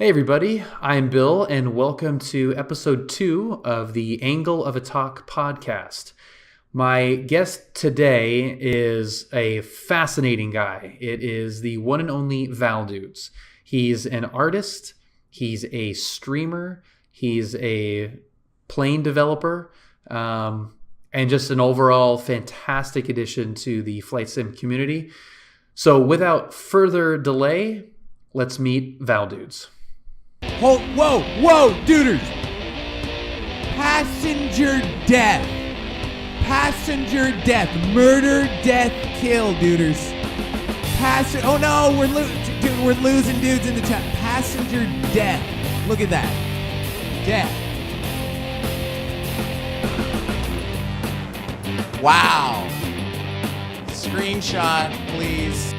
Hey everybody, I'm Bill and welcome to episode 2 of the Angle of a Talk podcast. My guest today is a fascinating guy. It is the one and only Valdudes. He's an artist, he's a streamer, he's a plane developer, and just an overall fantastic addition to the FlyJSim community. So without further delay, let's meet Valdudes. Whoa, duders! Passenger death. Murder, death, kill, duders. Oh no, we're losing dudes in the chat. Passenger death. Look at that. Death. Wow. Screenshot, please.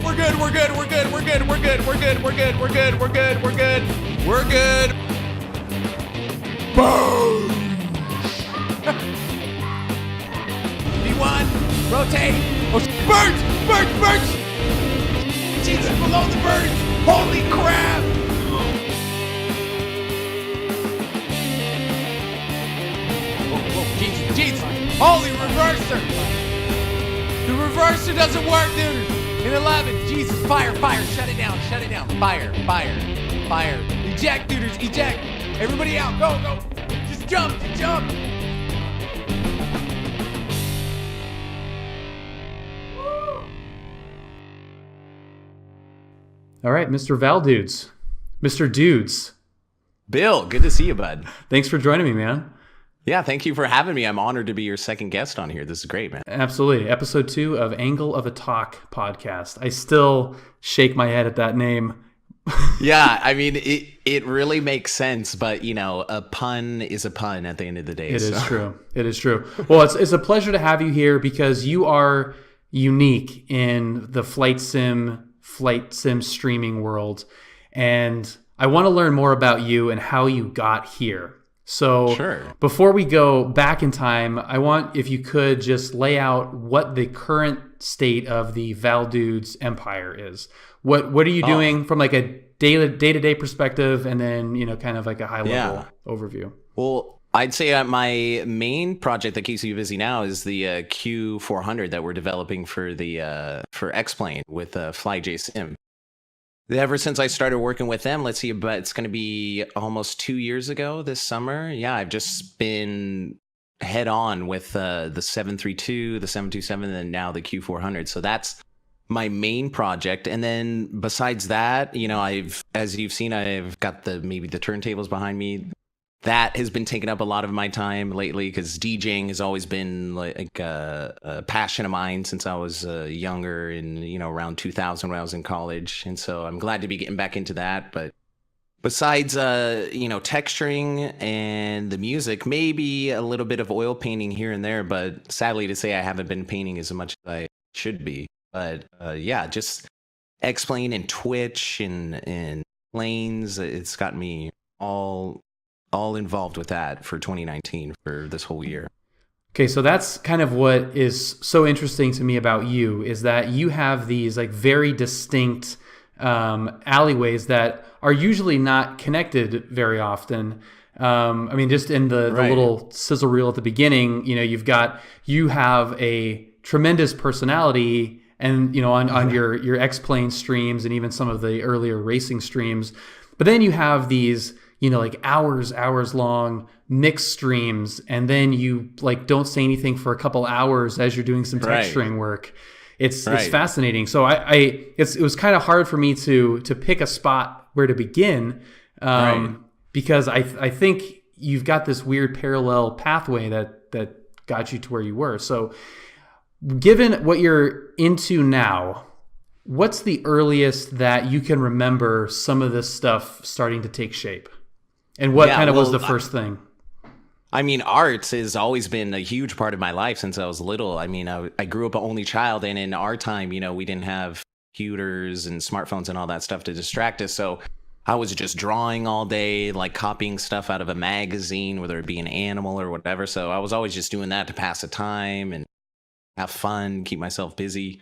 We're good. Boom! V1, rotate. Oh, birds! Jesus, below the birds! Holy crap! Whoa, Jesus! Holy reverser! The reverser doesn't work, dude! In 11, Jesus, fire, shut it down, fire. Eject, dudes, eject. Everybody out, go. Just jump. All right, Mr. Valdudes. Mr. Dudes. Bill, good to see you, bud. Thanks for joining me, man. Yeah, thank you for having me. I'm honored to be your second guest on here. This is great, man. Absolutely. Episode 2 of Angle of a Talk podcast. I still shake my head at that name. Yeah, I mean, it really makes sense, but, you know, a pun is a pun at the end of the day. It is true. Well, it's a pleasure to have you here because you are unique in the FlyJSim streaming world. And I want to learn more about you and how you got here. So sure. Before we go back in time, I want, if you could, just lay out what the current state of the Valdudes empire is. What are you doing from like a day-to-day perspective, and then, you know, kind of like a high-level overview? Well, I'd say my main project that keeps me busy now is the Q400 that we're developing for the for X-Plane with FlyJSim. Ever since I started working with them, let's see, but it's going to be almost 2 years ago this summer. Yeah, I've just been head on with the 732, the 727, and now the Q400. So that's my main project. And then besides that, you know, as you've seen, I've got maybe the turntables behind me. That has been taking up a lot of my time lately because DJing has always been like a passion of mine since I was younger, and, you know, around 2000 when I was in college. And so I'm glad to be getting back into that. But besides, you know, texturing and the music, maybe a little bit of oil painting here and there. But sadly to say, I haven't been painting as much as I should be. But yeah, just X-Plane and Twitch and planes. It's got me all involved with that for 2019 for this whole year. Okay, so that's kind of what is so interesting to me about you, is that you have these like very distinct alleyways that are usually not connected very often. I mean, just in the little sizzle reel at the beginning, you know, you have a tremendous personality, and, you know, on your X-Plane streams and even some of the earlier racing streams, but then you have these, you know, like hours long mixed streams, and then you like don't say anything for a couple hours as you're doing some texturing work. It's fascinating. So it was kind of hard for me to pick a spot where to begin, because I think you've got this weird parallel pathway that got you to where you were. So given what you're into now, what's the earliest that you can remember some of this stuff starting to take shape? And what was the first thing? I mean, arts has always been a huge part of my life since I was little. I mean, I grew up an only child, and in our time, you know, we didn't have computers and smartphones and all that stuff to distract us. So I was just drawing all day, like copying stuff out of a magazine, whether it be an animal or whatever. So I was always just doing that to pass the time and have fun, keep myself busy.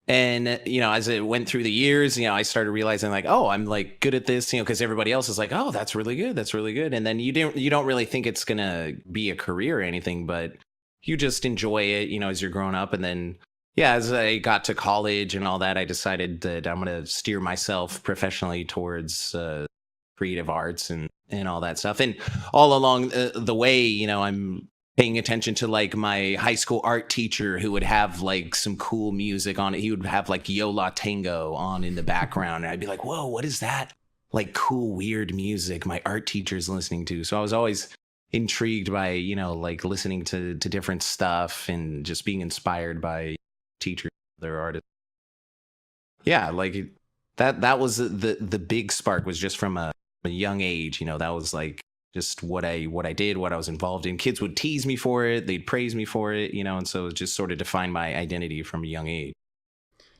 And, as it went through the years, I started realizing like, oh, I'm like good at this, because everybody else is like, oh, that's really good. That's really good. And then you don't really think it's going to be a career or anything, but you just enjoy it, as you're growing up. And then, yeah, as I got to college and all that, I decided that I'm going to steer myself professionally towards creative arts and all that stuff. And all along the way, I'm paying attention to like my high school art teacher who would have like some cool music on it. He would have like Yo La Tango on in the background. And I'd be like, whoa, what is that? Like cool, weird music my art teacher's listening to. So I was always intrigued by, like listening to different stuff and just being inspired by teachers, their artists. Yeah, like that was the big spark, was just from a young age. That was like just what I did, what I was involved in. Kids would tease me for it, they'd praise me for it, and so it just sort of defined my identity from a young age.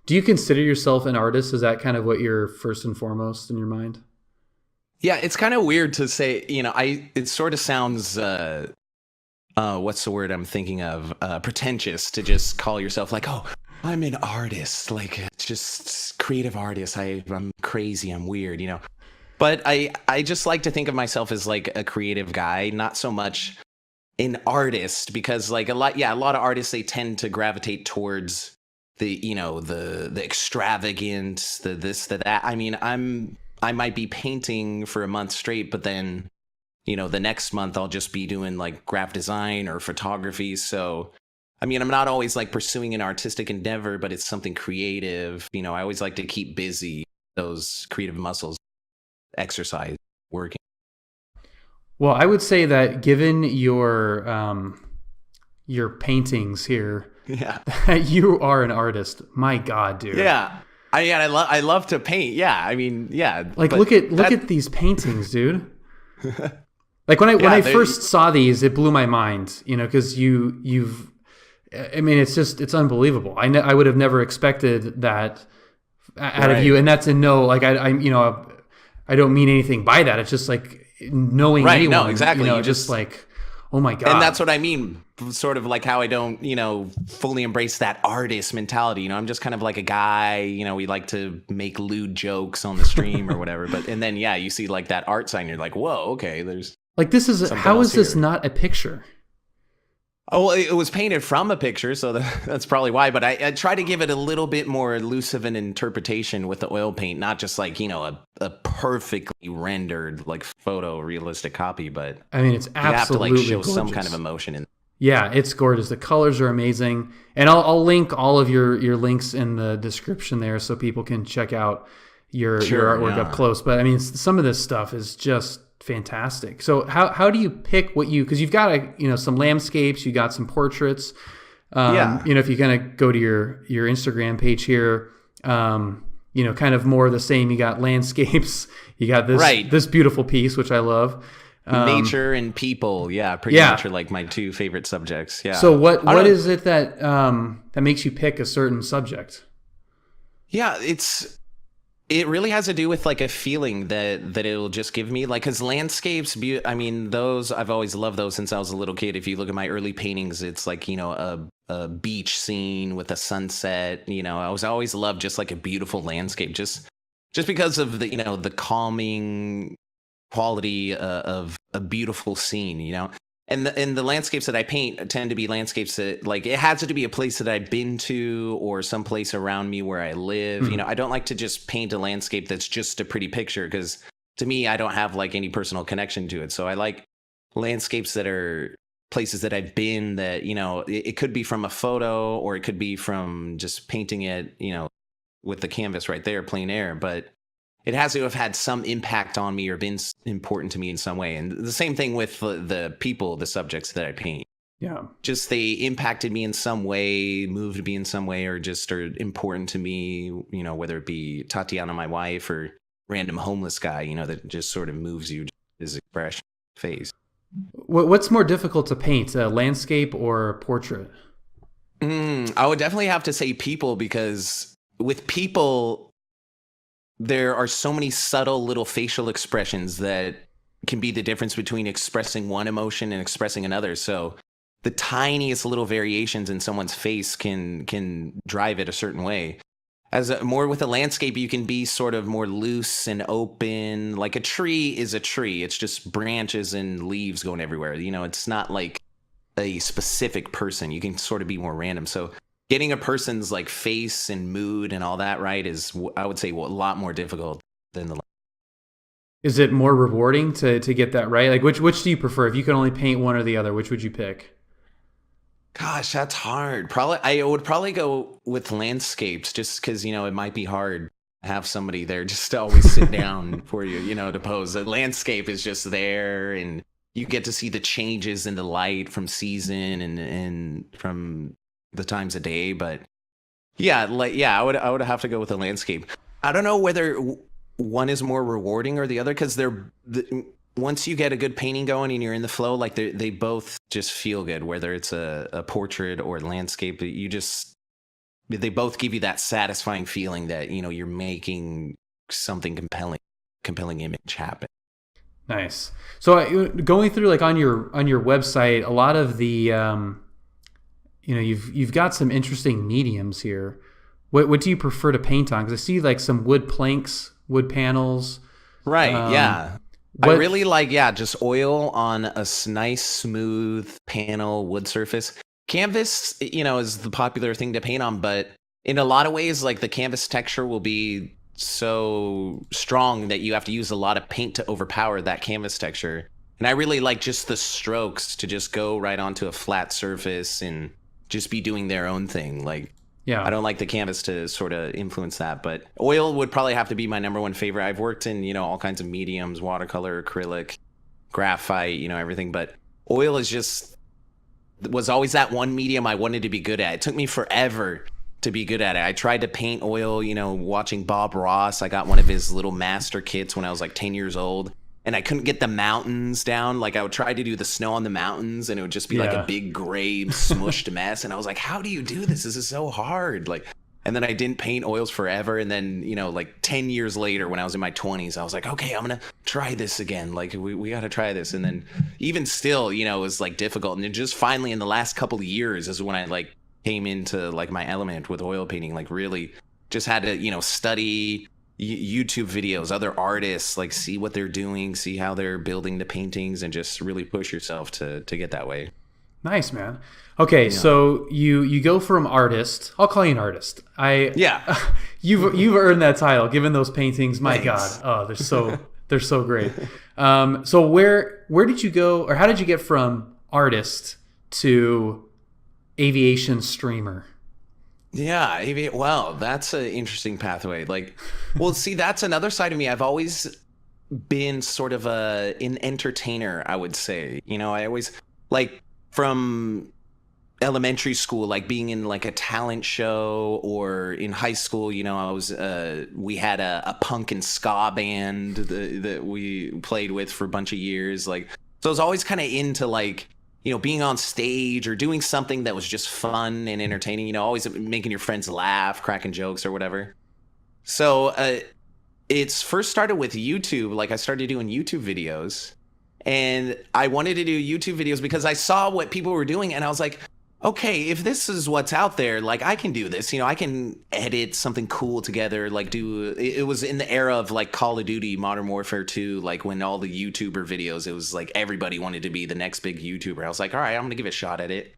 Do you consider yourself an artist? Is that kind of what you're first and foremost in your mind? Yeah, it's kind of weird to say, it sort of sounds what's the word I'm thinking of? Pretentious to just call yourself like, oh, I'm an artist, like just creative artist. I'm crazy, I'm weird, But I just like to think of myself as like a creative guy, not so much an artist, because like a lot of artists, they tend to gravitate towards the, the extravagant, the this, the that. I mean, I might be painting for a month straight, but then, the next month I'll just be doing like graphic design or photography. So, I mean, I'm not always like pursuing an artistic endeavor, but it's something creative. I always like to keep busy those creative muscles. Exercise, working. Well, I would say that given your paintings here, yeah, that you are an artist. My God, dude. Yeah, I love to paint. Yeah, I mean, yeah. Like look at these paintings, dude. Like when I first saw these, it blew my mind. Because you've. I mean, it's unbelievable. I would have never expected that out of you, and that's in no like I don't mean anything by that. It's just like knowing anyone. No, exactly. You just like, oh my God. And that's what I mean. Sort of like how I don't, fully embrace that artist mentality. I'm just kind of like a guy, we like to make lewd jokes on the stream or whatever. And then, yeah, you see like that art sign. You're like, whoa, okay. There's like, how is this not a picture? Oh, it was painted from a picture, so that's probably why. But I try to give it a little bit more loose of an interpretation with the oil paint, not just like, a perfectly rendered, like photorealistic copy. But I mean, it's absolutely you have to like show gorgeous. Some kind of emotion in. Yeah, it's gorgeous. The colors are amazing, and I'll link all of your links in the description there, so people can check out your artwork up close. But I mean, some of this stuff is just fantastic. So how do you pick what because you've got some landscapes, you got some portraits. If you kind of go to your Instagram page here, kind of more of the same. You got landscapes, you got this beautiful piece, which I love. Nature and people, pretty much are like my two favorite subjects. Yeah. So what is it that makes you pick a certain subject? Yeah, it really has to do with like a feeling that it'll just give me, like, because landscapes, I mean, those, I've always loved those since I was a little kid. If you look at my early paintings, it's like, a beach scene with a sunset. I was always loved just like a beautiful landscape, just because of the, the calming quality of a beautiful scene, And the landscapes that I paint tend to be landscapes that, like, it has to be a place that I've been to or some place around me where I live. Mm-hmm. I don't like to just paint a landscape that's just a pretty picture, because to me, I don't have like any personal connection to it. So I like landscapes that are places that I've been, that, it could be from a photo or it could be from just painting it, with the canvas right there, plein air. But it has to have had some impact on me or been important to me in some way. And the same thing with the people, the subjects that I paint. Yeah. Just they impacted me in some way, moved me in some way, or just are important to me, whether it be Tatiana, my wife, or random homeless guy, that just sort of moves you, his expression, face. What's more difficult to paint, a landscape or a portrait? I would definitely have to say people, because with people, there are so many subtle little facial expressions that can be the difference between expressing one emotion and expressing another. So the tiniest little variations in someone's face can drive it a certain way. More with a landscape, you can be sort of more loose and open. Like a tree is a tree. It's just branches and leaves going everywhere. It's not like a specific person. You can sort of be more random. So getting a person's like face and mood and all that right is, I would say, a lot more difficult than the. Is it more rewarding to get that right? Like which do you prefer? If you could only paint one or the other, which would you pick? Gosh, that's hard. I would probably go with landscapes just because, it might be hard to have somebody there just to always sit down for you, to pose. The landscape is just there and you get to see the changes in the light from season and from the times of day. But I would have to go with the landscape. I don't know whether one is more rewarding or the other because once you get a good painting going and you're in the flow, like they both just feel good, whether it's a portrait or landscape. They both give you that satisfying feeling that, you're making something compelling image happen. Nice. So going through like on your website, a lot of the, you've got some interesting mediums here. What do you prefer to paint on? Because I see like some wood planks, wood panels. Right. Yeah. I really like, just oil on a nice, smooth panel wood surface. Canvas, is the popular thing to paint on, but in a lot of ways, like the canvas texture will be so strong that you have to use a lot of paint to overpower that canvas texture. And I really like just the strokes to just go right onto a flat surface and just be doing their own thing. Like, I don't like the canvas to sort of influence that, but oil would probably have to be my number one favorite. I've worked in, all kinds of mediums, watercolor, acrylic, graphite, everything, but oil was always that one medium I wanted to be good at. It took me forever to be good at it. I tried to paint oil, watching Bob Ross. I got one of his little master kits when I was like 10 years old. And I couldn't get the mountains down. Like I would try to do the snow on the mountains and it would just be like a big gray smushed mess. And I was like, how do you do this? This is so hard. And then I didn't paint oils forever. And then, like 10 years later when I was in my 20s, I was like, okay, I'm going to try this again. Like we got to try this. And then even still, it was like difficult. And then just finally in the last couple of years is when I like came into like my element with oil painting, like really just had to, study YouTube videos, other artists, like see what they're doing, see how they're building the paintings, and just really push yourself to get that way. Nice, man. Okay, so you go from artist. I'll call you an artist. You've earned that title given those paintings. My Thanks. God, they're so great. So where did you go, or how did you get from artist to aviation streamer? Yeah, well, that's an interesting pathway. See, that's another side of me. I've always been sort of an entertainer, I would say. I always, from elementary school, like being in like a talent show, or in high school, I was, we had a punk and ska band that we played with for a bunch of years. So I was always kind of into being on stage or doing something that was just fun and entertaining, always making your friends laugh, cracking jokes or whatever. So it's first started with YouTube. I started doing YouTube videos, and I wanted to do YouTube videos because I saw what people were doing and I was like, okay, if this is what's out there, I can do this. I can edit something cool together. It was in the era of Call of Duty, Modern Warfare 2, when all the YouTuber videos, it was everybody wanted to be the next big YouTuber. I was like, all right, I'm gonna give it a shot at it.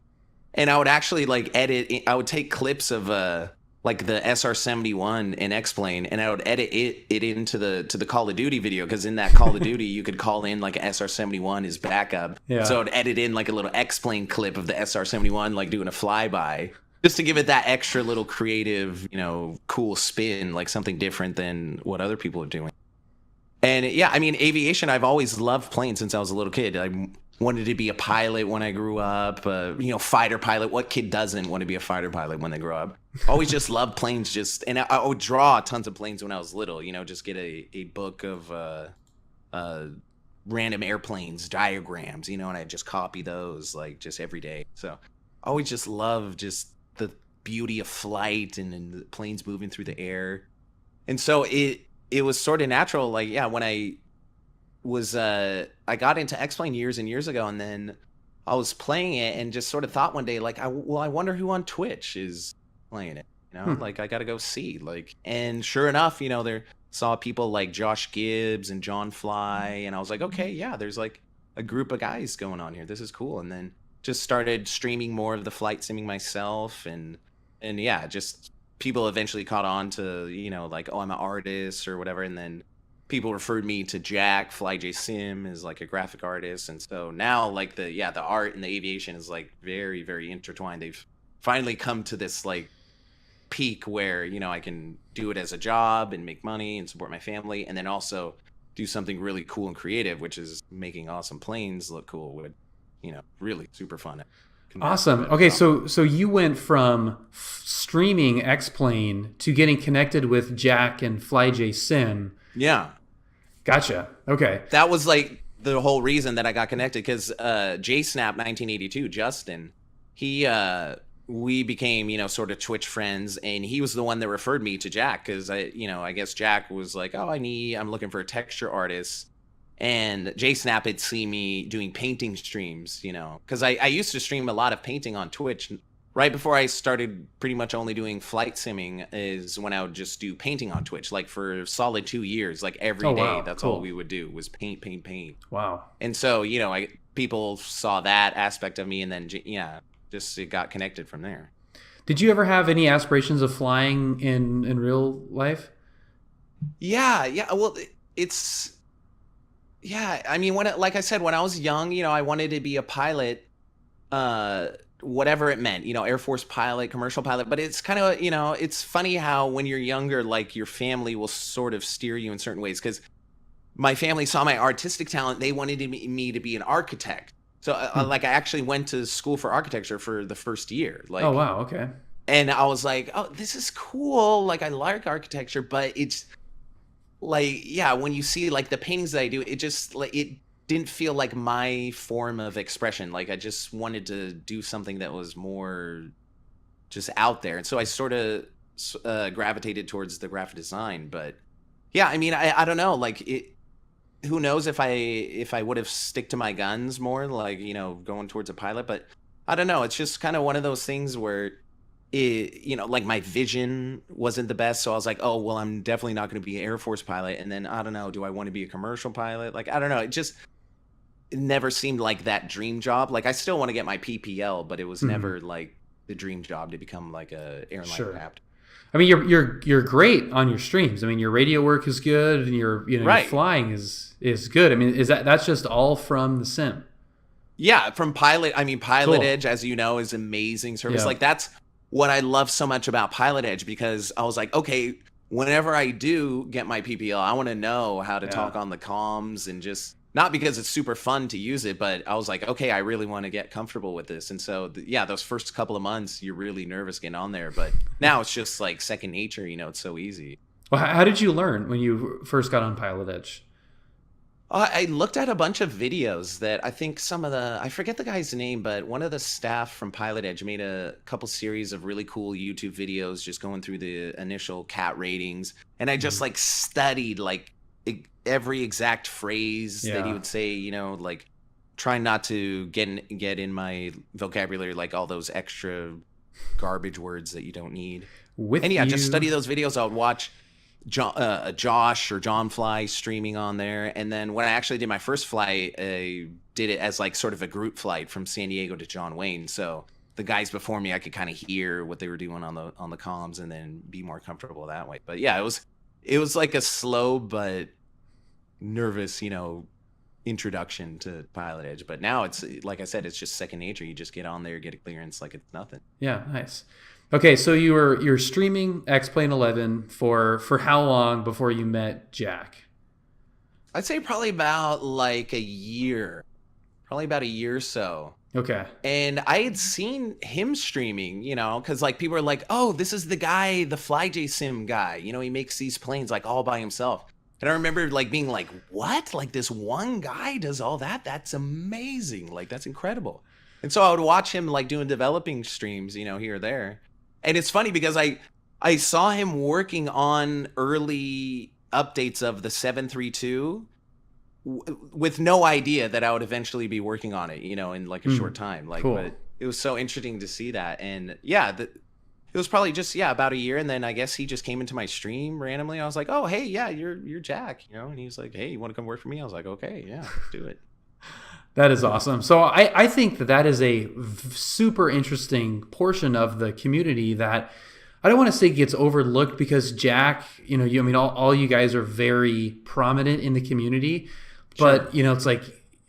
And I would actually edit. I would take clips of the SR-71 and X-Plane, and I would edit it into the Call of Duty video, because in that Call of Duty you could call in an SR-71 as backup. Yeah. So I would edit in a little X-Plane clip of the SR-71 doing a flyby, just to give it that extra little creative, cool spin, something different than what other people are doing. And aviation, I've always loved planes since I was a little kid. I wanted to be a pilot when I grew up, fighter pilot. What kid doesn't want to be a fighter pilot when they grow up? Always just loved planes, and I would draw tons of planes when I was little, just get a book of random airplanes, diagrams, and I'd just copy those just every day. So I always just loved just the beauty of flight and the planes moving through the air. And so it was sort of natural, when I was I got into X-Plane years and years ago, and then I was playing it and just sort of thought one day, I wonder who on Twitch is playing it. Like I got to go see. Like, and sure enough, there saw people like Josh Gibbs and John Fly, and I was like, okay, yeah, there's like a group of guys going on here. This is cool. And then just started streaming more of the flight simming myself, and yeah, just people eventually caught on to, like, oh, I'm an artist or whatever. And then people referred me to Jack, FlyJSim, as like a graphic artist. And so now like the art and the aviation is like very, very intertwined. They've finally come to this like peak where, I can do it as a job and make money and support my family. And then also do something really cool and creative, which is making awesome planes look cool with, really super fun. Awesome. Okay, so you went from streaming X-Plane to getting connected with Jack and FlyJSim. Yeah. Gotcha. Okay. That was like the whole reason that I got connected, because JSnap 1982, Justin, we became, sort of Twitch friends, and he was the one that referred me to Jack, because I guess Jack was like, oh, I'm looking for a texture artist. And JSnap had seen me doing painting streams, because I used to stream a lot of painting on Twitch. Right before I started pretty much only doing flight simming is when I would just do painting on Twitch, like for a solid 2 years, like every day. Wow. That's Cool. all we would do was paint. Wow. And so, people saw that aspect of me, and then, just it got connected from there. Did you ever have any aspirations of flying in real life? Yeah. Well, I mean, like I said, when I was young, I wanted to be a pilot, whatever it meant, Air Force pilot, commercial pilot. But it's kind of, it's funny how when you're younger, like your family will sort of steer you in certain ways. Because my family saw my artistic talent. They wanted me to be an architect. So like I actually went to school for architecture for the first year. Like, oh, wow. Okay. And I was like, oh, this is cool. Like, I like architecture, but it's like, yeah, when you see like the paintings that I do, it just like, it didn't feel like my form of expression. Like, I just wanted to do something that was more just out there. And so I sort of gravitated towards the graphic design. But yeah, I mean, I don't know, like who knows if I would have stick to my guns more, like, going towards a pilot. But I don't know. It's just kind of one of those things where like my vision wasn't the best. So I was like, oh, well, I'm definitely not going to be an Air Force pilot. And then I don't know, do I want to be a commercial pilot? Like, I don't know. It never seemed like that dream job. Like, I still want to get my PPL, but it was never like the dream job to become like a airline captain. I mean, you're great on your streams. I mean, your radio work is good, and your your flying is good. I mean, that's just all from the sim? Yeah, from Pilot. I mean, Pilot Cool. Edge, as you know, is amazing service. Yeah. Like, that's what I love so much about Pilot Edge, because I was like, okay, whenever I do get my PPL, I want to know how to talk on the comms, and just not because it's super fun to use it, but I was like, okay, I really want to get comfortable with this. And so, those first couple of months, you're really nervous getting on there. But now it's just like second nature, it's so easy. Well, how did you learn when you first got on Pilot Edge? I looked at a bunch of videos that I think I forget the guy's name, but one of the staff from Pilot Edge made a couple series of really cool YouTube videos just going through the initial cat ratings. And I just like studied like every exact phrase that he would say, like trying not to get in my vocabulary, like all those extra garbage words that you don't need. Just study those videos. I would watch Josh or John Fly streaming on there. And then when I actually did my first flight, I did it as like sort of a group flight from San Diego to John Wayne. So the guys before me, I could kind of hear what they were doing on the comms and then be more comfortable that way. But yeah, it was like a slow but nervous, introduction to Pilot Edge. But now it's, like I said, it's just second nature. You just get on there, get a clearance like it's nothing. Yeah, nice. Okay, so you're streaming X-Plane 11 for how long before you met Jack? I'd say probably about like a year. Probably about a year or so. Okay. And I had seen him streaming, because like people are like, oh, this is the guy, the FlyJSim guy. He makes these planes like all by himself. And I remember like being like, what? Like this one guy does all that? That's amazing. Like, that's incredible. And so I would watch him like doing developing streams, here or there. And it's funny because I saw him working on early updates of the 732 with no idea that I would eventually be working on it, in like a short time. Like, cool. But it was so interesting to see that. And yeah, it it was probably just about a year, and then I guess he just came into my stream randomly. I was like, oh hey, yeah, you're Jack, and he was like, hey, you want to come work for me? I was like, okay, yeah, let's do it. That is awesome. So I think that is a super interesting portion of the community that I don't want to say gets overlooked, because Jack, I mean, all you guys are very prominent in the community, but it's like,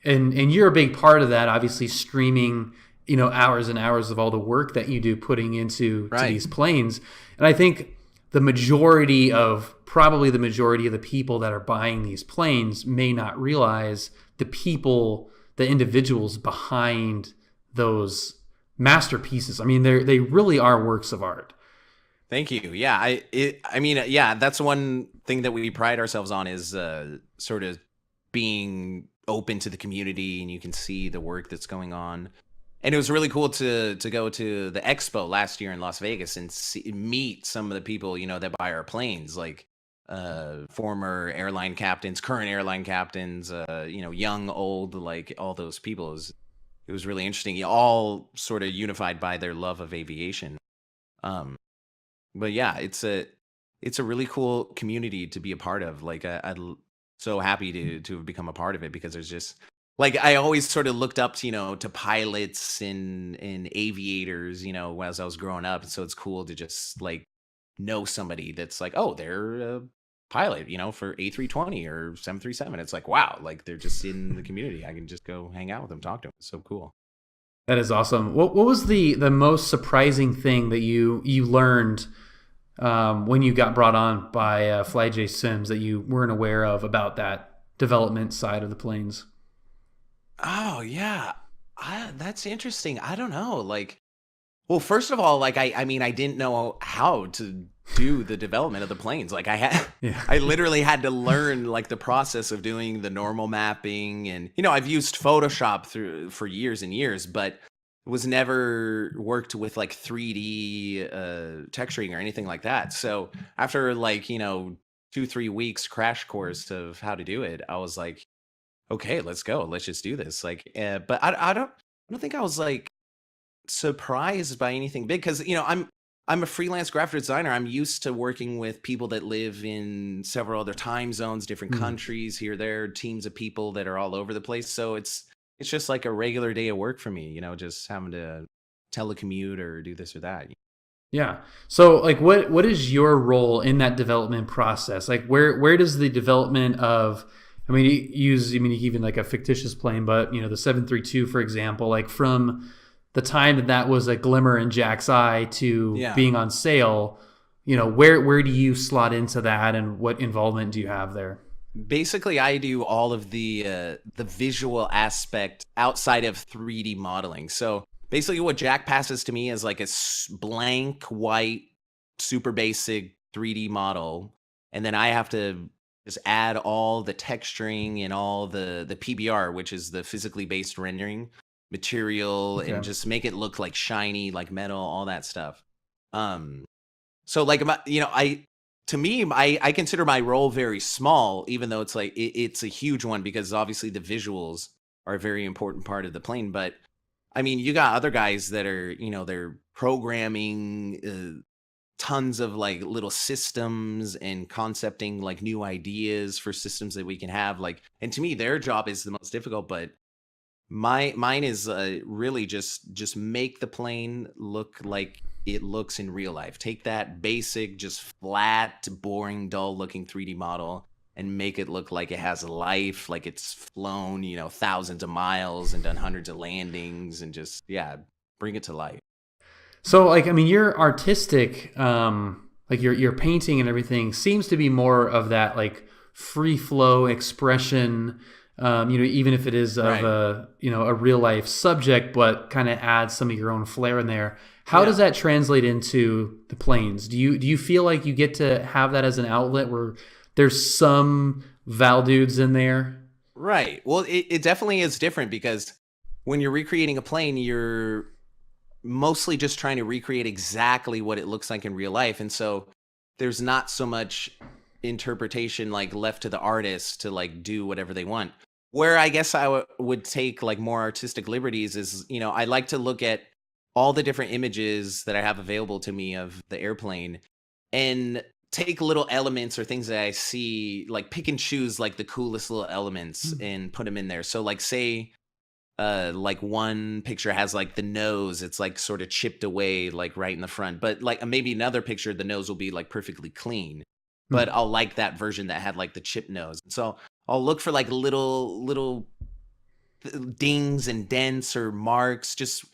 and you're a big part of that, obviously streaming, hours and hours of all the work that you do putting into to these planes. And I think probably the majority of the people that are buying these planes may not realize the individuals behind those masterpieces. I mean, they really are works of art. Thank you. Yeah, I mean, that's one thing that we pride ourselves on, is sort of being open to the community, and you can see the work that's going on. And it was really cool to go to the expo last year in Las Vegas and meet some of the people, that buy our planes, like former airline captains, current airline captains, young, old, like all those people. It was really interesting. All sort of unified by their love of aviation. But yeah, it's a really cool community to be a part of. Like I'm so happy to have become a part of it, because there's just, like, I always sort of looked up to, to pilots and aviators, as I was growing up. And so it's cool to just like know somebody that's like, oh, they're a pilot, for A320 or 737. It's like, wow, like they're just in the community. I can just go hang out with them, talk to them. It's so cool. That is awesome. What was the most surprising thing that you learned when you got brought on by FlyJSim that you weren't aware of about that development side of the planes? Oh yeah, that's interesting. I don't know. Like, well, first of all, like I mean, I didn't know how to do the development of the planes. Like I literally had to learn like the process of doing the normal mapping, and I've used Photoshop for years and years, but was never worked with like 3D texturing or anything like that. So after like 2-3 weeks crash course of how to do it, I was like, okay, let's go. Let's just do this. Like, but I don't think I was like surprised by anything big, because I'm a freelance graphic designer. I'm used to working with people that live in several other time zones, different countries, here, there, teams of people that are all over the place. So it's just like a regular day of work for me, just having to telecommute or do this or that. Yeah. So like what is your role in that development process? Like where does the development of, I mean, even like a fictitious plane, but the 732, for example, like from the time that was a glimmer in Jack's eye to being on sale, where do you slot into that, and what involvement do you have there? Basically, I do all of the visual aspect outside of 3D modeling. So basically what Jack passes to me is like a blank white, super basic 3D model. And then I have to just add all the texturing and all the PBR, which is the physically based rendering material, and just make it look like shiny, like metal, all that stuff. So like, I consider my role very small, even though it's like, it's a huge one, because obviously the visuals are a very important part of the plane. But I mean, you got other guys that are, they're programming tons of like little systems and concepting like new ideas for systems that we can have. Like, and to me, their job is the most difficult, but mine is really just make the plane look like it looks in real life. Take that basic, just flat, boring, dull looking 3D model and make it look like it has life, like it's flown, thousands of miles and done hundreds of landings, and just, bring it to life. So like, I mean, your artistic, like your painting and everything seems to be more of that like free flow expression, even if it is of a real life subject, but kind of add some of your own flair in there. How does that translate into the planes? Do you feel like you get to have that as an outlet where there's some Valdudes in there? Right. Well, it definitely is different, because when you're recreating a plane, you're mostly just trying to recreate exactly what it looks like in real life. And so there's not so much interpretation like left to the artist to like do whatever they want. Where I guess I would take like more artistic liberties is, I like to look at all the different images that I have available to me of the airplane and take little elements or things that I see, like pick and choose like the coolest little elements and put them in there. So like say like one picture has like the nose, it's like sort of chipped away like right in the front, but like maybe another picture the nose will be like perfectly clean, but I'll like that version that had like the chip nose. So I'll look for like little dings and dents or marks, just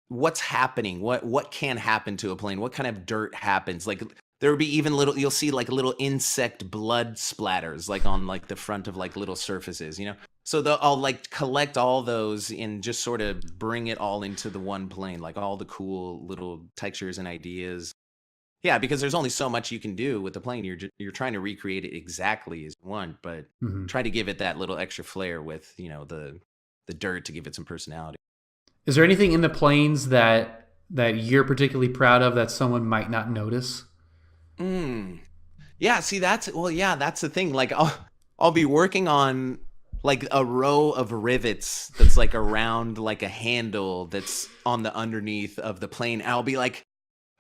what's happening, what can happen to a plane, what kind of dirt happens. Like there will be even you'll see like little insect blood splatters like on like the front of like little surfaces, you know. So I'll like collect all those and just sort of bring it all into the one plane, like all the cool little textures and ideas. Yeah, because there's only so much you can do with the plane. You're trying to recreate it exactly as you want, but try to give it that little extra flair with, you know, the dirt to give it some personality. Is there anything in the planes that you're particularly proud of that someone might not notice? Yeah, see that's the thing. Like I'll be working on like a row of rivets that's like around like a handle that's on the underneath of the plane. I'll be like,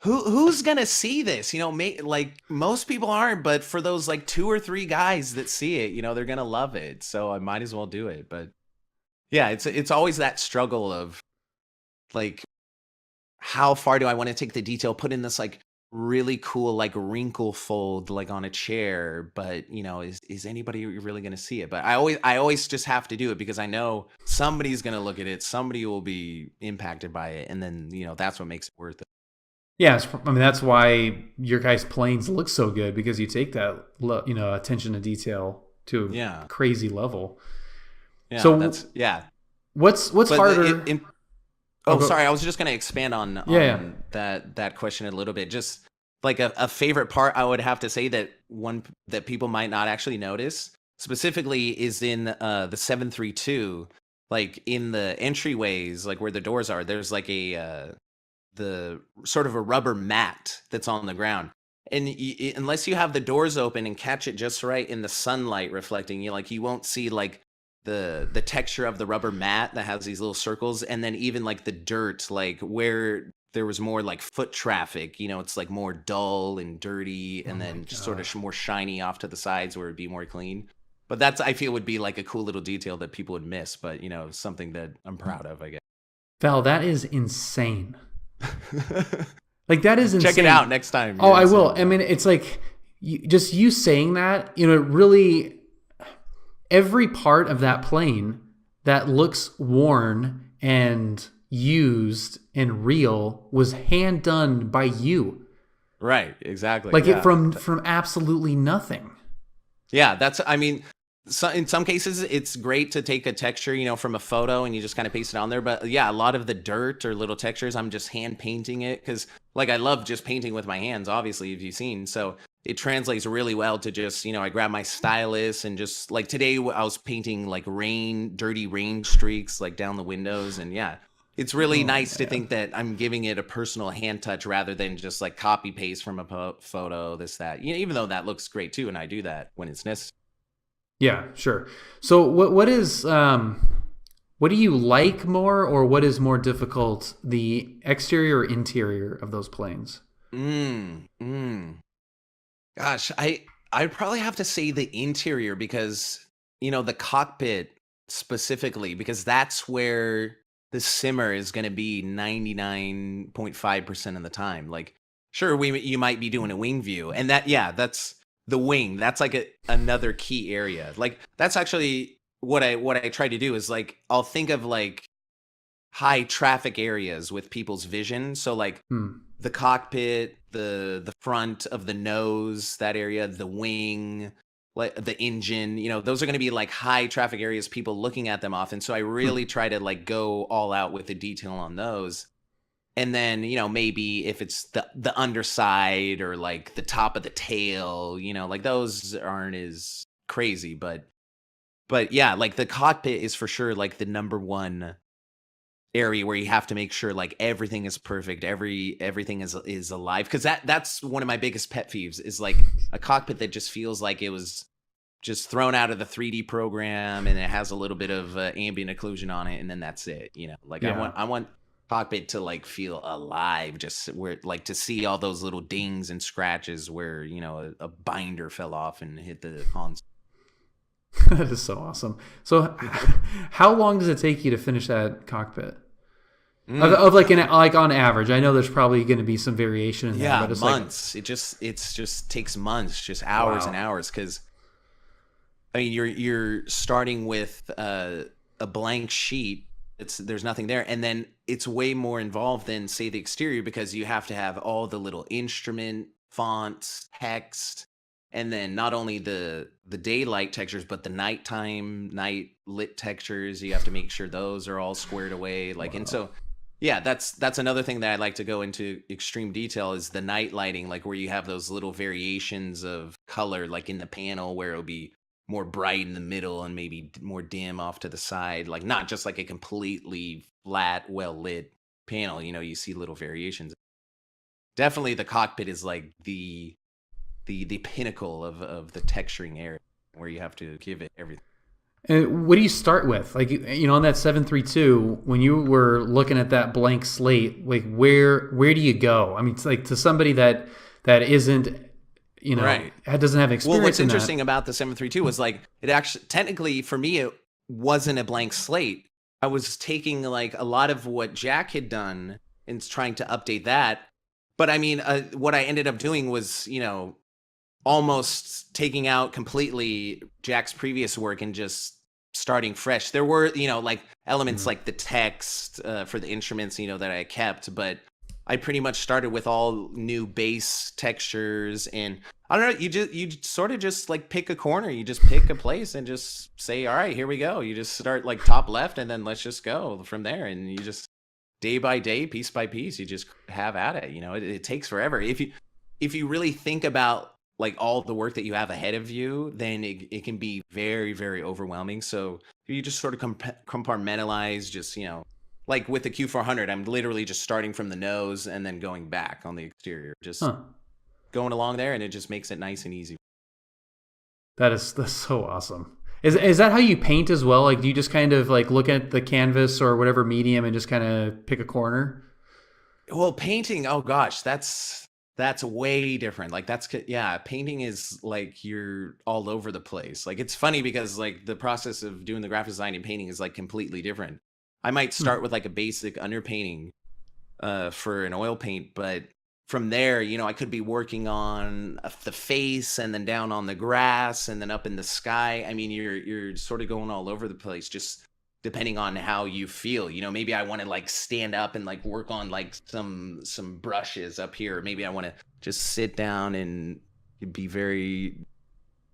who's gonna see this? You know, like most people aren't, but for those like 2 or 3 guys that see it, you know, they're gonna love it. So I might as well do it. But yeah, it's always that struggle of like, how far do I want to take the detail? Put in this like really cool like wrinkle fold like on a chair, but you know, is anybody really going to see it? But I always just have to do it because I know somebody's going to look at it, somebody will be impacted by it, and then you know that's what makes it worth it. Yeah, I mean that's why your guys' planes look so good, because you take that attention to detail to a crazy level. Yeah, so that's What's harder? Sorry. I was just going to expand on that question a little bit. Just like a favorite part, I would have to say that one that people might not actually notice specifically is in the 732, like in the entryways, like where the doors are. There's like the sort of a rubber mat that's on the ground, and unless you have the doors open and catch it just right in the sunlight reflecting, you won't see like the texture of the rubber mat that has these little circles, and then even like the dirt, like where there was more like foot traffic, you know, it's like more dull and dirty, and then just sort of more shiny off to the sides where it'd be more clean. But that's, I feel, would be like a cool little detail that people would miss, but you know, something that I'm proud of, I guess. Val, that is insane. Like that is insane. Check it out next time. Oh, I will. I mean, it's like you saying that, you know, it really, every part of that plane that looks worn and used and real was hand done by you. Right, exactly. Like it from absolutely nothing. Yeah, I mean, in some cases it's great to take a texture, you know, from a photo and you just kind of paste it on there. But yeah, a lot of the dirt or little textures, I'm just hand painting it because like I love just painting with my hands, obviously, if you've seen. So it translates really well to just, you know, I grab my stylus and just like today I was painting like dirty rain streaks like down the windows. And yeah, it's really nice to think that I'm giving it a personal hand touch rather than just like copy paste from a photo, this, that, you know, even though that looks great too. And I do that when it's necessary. Yeah, sure. So what do you like more, or what is more difficult, the exterior or interior of those planes? Gosh, I'd probably have to say the interior because, you know, the cockpit specifically, because that's where the simmer is going to be 99.5% of the time. Like, sure, you might be doing a wing view, and that's the wing. That's like another key area. Like, that's actually what I try to do is like, I'll think of like high traffic areas with people's vision. So like the cockpit, the front of the nose, that area, the wing, like the engine, you know, those are going to be like high traffic areas, people looking at them often. So I really try to like go all out with the detail on those. And then, you know, maybe if it's the underside or like the top of the tail, you know, like those aren't as crazy, but yeah, like the cockpit is for sure like the number one area where you have to make sure like everything is perfect, everything is alive, because that's one of my biggest pet peeves is like a cockpit that just feels like it was just thrown out of the 3D program and it has a little bit of ambient occlusion on it, and then that's it, you know. Like I want cockpit to like feel alive, just where like to see all those little dings and scratches where a binder fell off and hit the console. That is so awesome. So how long does it take you to finish that cockpit? Of like on average, I know there's probably going to be some variation in there, but it's months. It just takes months, just hours and hours. Because I mean, you're starting with a blank sheet. There's nothing there, and then it's way more involved than say the exterior, because you have to have all the little instrument fonts, text, and then not only the daylight textures, but the nighttime, night lit textures. You have to make sure those are all squared away. Like, and so. Yeah, that's another thing that I'd like to go into extreme detail is the night lighting, like where you have those little variations of color, like in the panel where it'll be more bright in the middle and maybe more dim off to the side, like not just like a completely flat, well lit panel. You see little variations. Definitely, the cockpit is like the pinnacle of the texturing area where you have to give it everything. And what do you start with? Like, on that 732, when you were looking at that blank slate, like where do you go? I mean, it's like to somebody that isn't, right, doesn't have experience. Well, what's interesting about the 732 was like it actually technically for me it wasn't a blank slate. I was taking like a lot of what Jack had done and trying to update that. But I mean, what I ended up doing was, almost taking out completely Jack's previous work and just starting fresh. There were, like elements like the text for the instruments, that I kept, but I pretty much started with all new bass textures. And I don't know, you sort of just like pick a corner, you just pick a place and just say, all right, here we go. You just start like top left and then let's just go from there. And you just day by day, piece by piece, you just have at it. It takes forever. If you really think about like all the work that you have ahead of you, then it can be very, very overwhelming. So you just sort of compartmentalize, just, like with the Q400, I'm literally just starting from the nose and then going back on the exterior, just going along there, and it just makes it nice and easy. That's so awesome. Is that how you paint as well? Like, do you just kind of like look at the canvas or whatever medium and just kind of pick a corner? Well, painting, oh gosh, that's way different. Like painting is like you're all over the place. Like it's funny because like the process of doing the graphic design and painting is like completely different. I might start with like a basic underpainting for an oil paint, but from there, I could be working on the face and then down on the grass and then up in the sky. I mean, you're sort of going all over the place, just depending on how you feel. Maybe I want to like stand up and like work on like some brushes up here. Maybe I want to just sit down and be very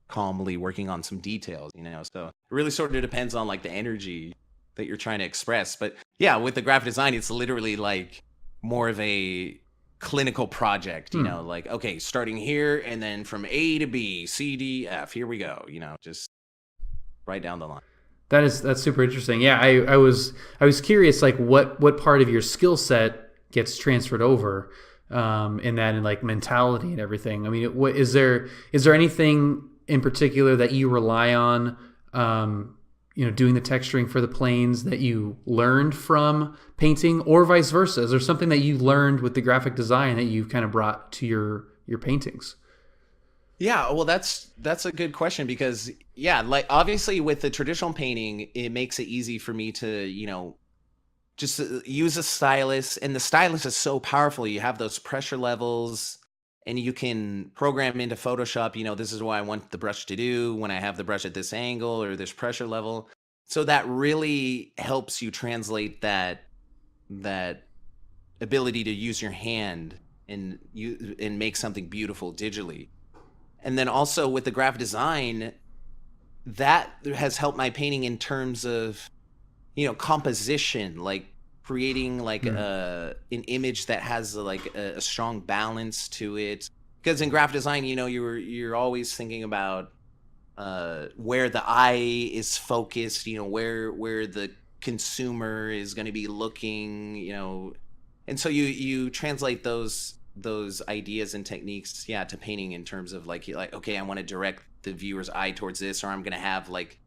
calmly working on some details, so it really sort of depends on like the energy that you're trying to express. But yeah, with the graphic design, it's literally like more of a clinical project, like, okay, starting here and then from A to B, C, D, F, here we go, just right down the line. That's super interesting. Yeah, I was curious, like what part of your skill set gets transferred over in that, and like mentality and everything. I mean, what is there anything in particular that you rely on, doing the texturing for the planes that you learned from painting, or vice versa? Is there something that you learned with the graphic design that you've kind of brought to your paintings? Yeah, well, that's a good question, because like obviously with the traditional painting, it makes it easy for me to, just use a stylus, and the stylus is so powerful. You have those pressure levels, and you can program into Photoshop, this is what I want the brush to do when I have the brush at this angle or this pressure level. So that really helps you translate that ability to use your hand and make something beautiful digitally. And then also with the graphic design, that has helped my painting in terms of, composition, like creating like an image that has like a strong balance to it. Because in graphic design, you're always thinking about where the eye is focused, where the consumer is going to be looking, and so you translate those ideas and techniques to painting in terms of like okay, I want to direct the viewer's eye towards this, or I'm going to have like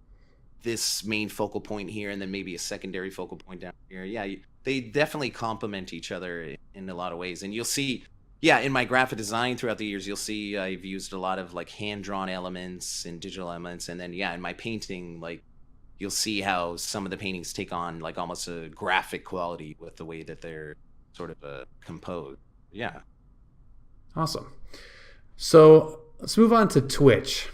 this main focal point here and then maybe a secondary focal point down here. they definitely complement each other in a lot of ways. And you'll see, yeah, in my graphic design throughout the years, you'll see I've used a lot of like hand-drawn elements and digital elements. And then, yeah, in my painting, like you'll see how some of the paintings take on like almost a graphic quality with the way that they're sort of composed. Yeah. Awesome. So let's move on to Twitch.